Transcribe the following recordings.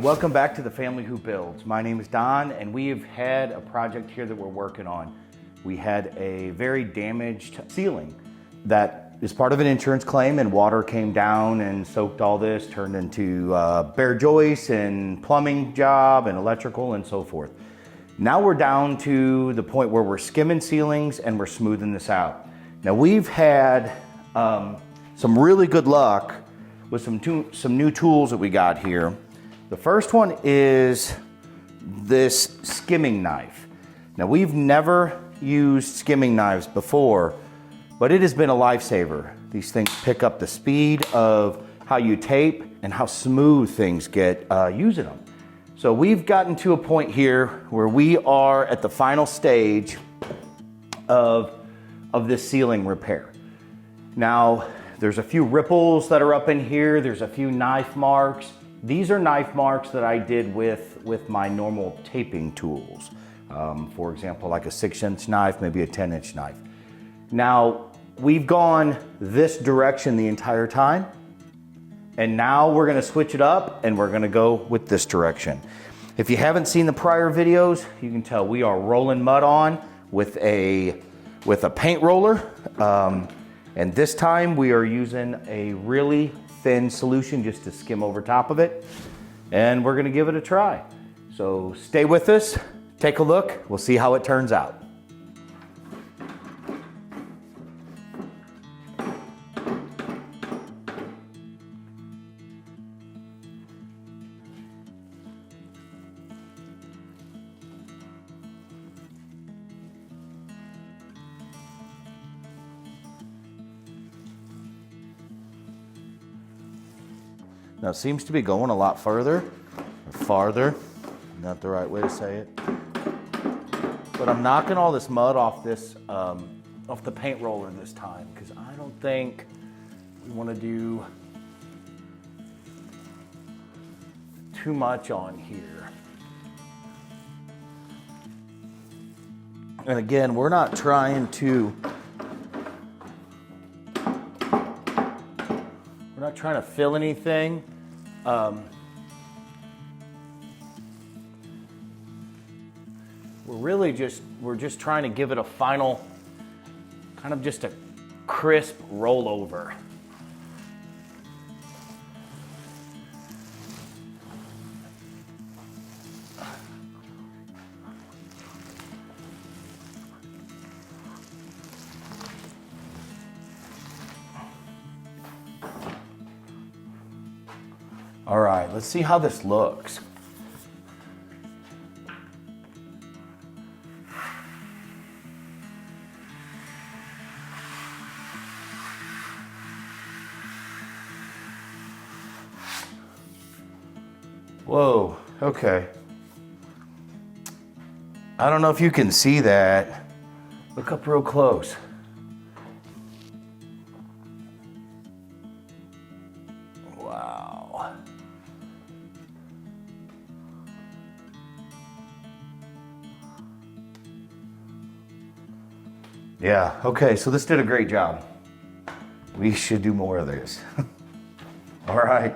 Welcome back to the Family Who Builds. My name is Don, and we have had a project here that we're working on. We had a very damaged ceiling that is part of an insurance claim, and water came down and soaked all this, turned into bare joists and plumbing job and electrical and so forth. Now we're down to the point where we're skimming ceilings and we're smoothing this out. Now we've had some really good luck with some new tools that we got here. The first one is this skimming knife. Now we've never used skimming knives before, but it has been a lifesaver. These things pick up the speed of how you tape and how smooth things get using them. So we've gotten to a point here where we are at the final stage of this ceiling repair. Now there's a few ripples that are up in here. There's a few knife marks. These are knife marks that I did with my normal taping tools. For example, like a 6-inch knife, maybe a 10-inch knife. Now, we've gone this direction the entire time, and now we're gonna switch it up and we're gonna go with this direction. If you haven't seen the prior videos, you can tell we are rolling mud on with a paint roller. And this time we are using a really thin solution just to skim over top of it, and we're gonna give it a try. So stay with us, take a look, we'll see how it turns out. Now it seems to be going a lot further, or farther, not the right way to say it. But I'm knocking all this mud off off the paint roller this time, because I don't think we want to do too much on here. And again, we're not trying to fill anything. We're just trying to give it a final, kind of just a crisp rollover. All right, let's see how this looks. Whoa, okay. I don't know if you can see that. Look up real close. Wow. Yeah, okay, so this did a great job. We should do more of this. All right.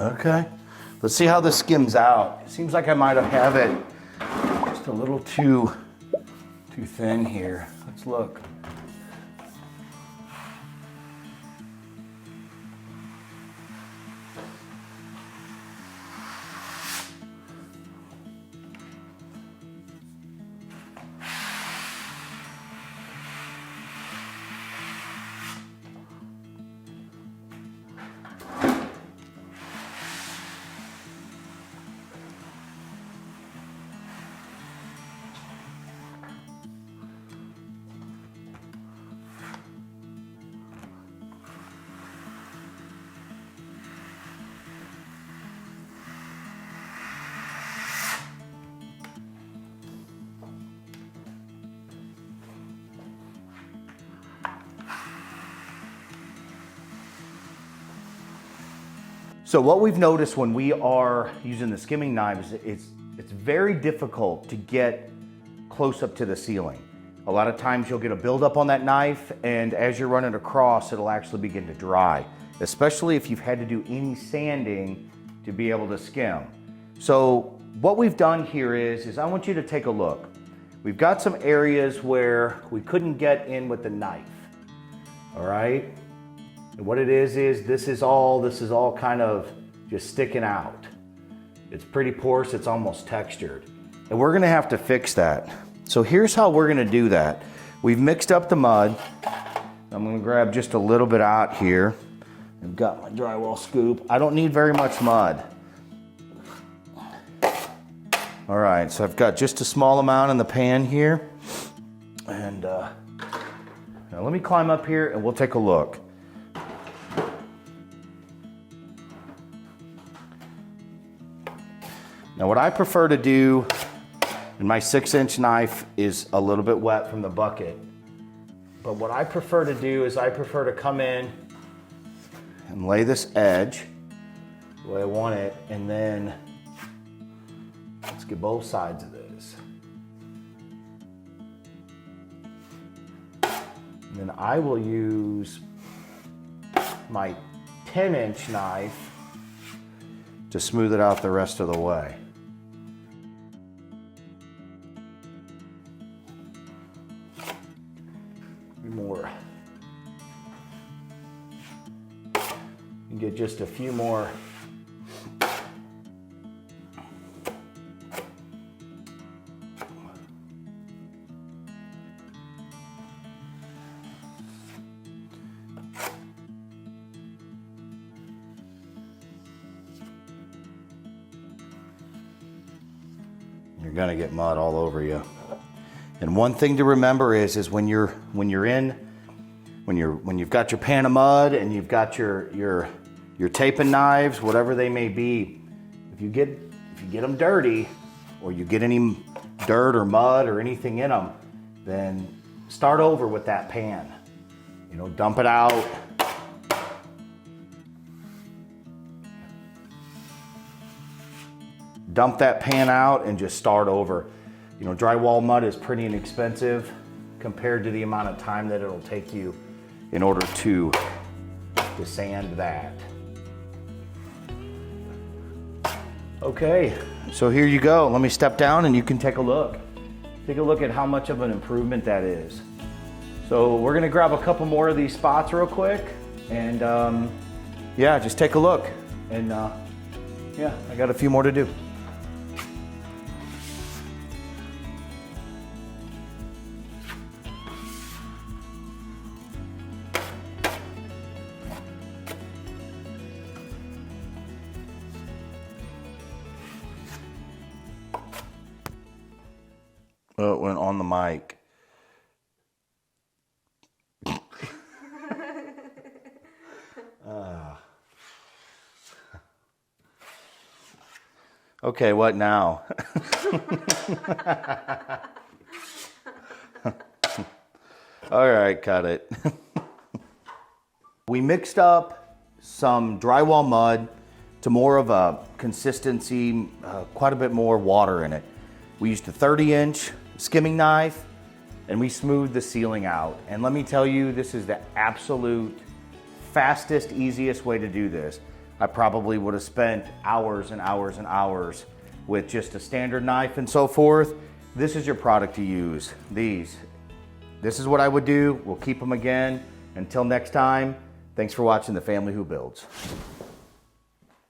Okay, let's see how this skims out. It seems like I might have it just a little too thin here. Let's look. So what we've noticed when we are using the skimming knives, it's very difficult to get close up to the ceiling. A lot of times you'll get a buildup on that knife, and as you're running across, it'll actually begin to dry, especially if you've had to do any sanding to be able to skim. So what we've done here is I want you to take a look. We've got some areas where we couldn't get in with the knife, all right? And what it is this is all kind of just sticking out. It's pretty porous, it's almost textured. And we're gonna have to fix that. So here's how we're gonna do that. We've mixed up the mud. I'm gonna grab just a little bit out here. I've got my drywall scoop. I don't need very much mud. All right, so I've got just a small amount in the pan here. And now let me climb up here and we'll take a look. Now what I prefer to do, and my 6-inch knife is a little bit wet from the bucket, but what I prefer to do is I prefer to come in and lay this edge the way I want it, and then let's get both sides of this. And then I will use my 10-inch knife to smooth it out the rest of the way. More. You get just a few more. You're gonna get mud all over you. And one thing to remember is when you've got your pan of mud and you've got your taping knives, whatever they may be, if you get them dirty or you get any dirt or mud or anything in them, then start over with that pan. You know, dump it out. Dump that pan out and just start over. You know, drywall mud is pretty inexpensive compared to the amount of time that it'll take you in order to sand that. Okay, so here you go. Let me step down and you can take a look. Take a look at how much of an improvement that is. So we're gonna grab a couple more of these spots real quick, and yeah, just take a look. And yeah, I got a few more to do. Oh, it went on the mic. Okay, what now? All right, cut it. We mixed up some drywall mud to more of a consistency, quite a bit more water in it. We used a 30-inch skimming knife and we smoothed the ceiling out. And let me tell you, this is the absolute fastest, easiest way to do this. I probably would have spent hours and hours and hours with just a standard knife and so forth. This is your product to use. This is what I would do. We'll keep them again. Until next time, thanks for watching The Family Who Builds.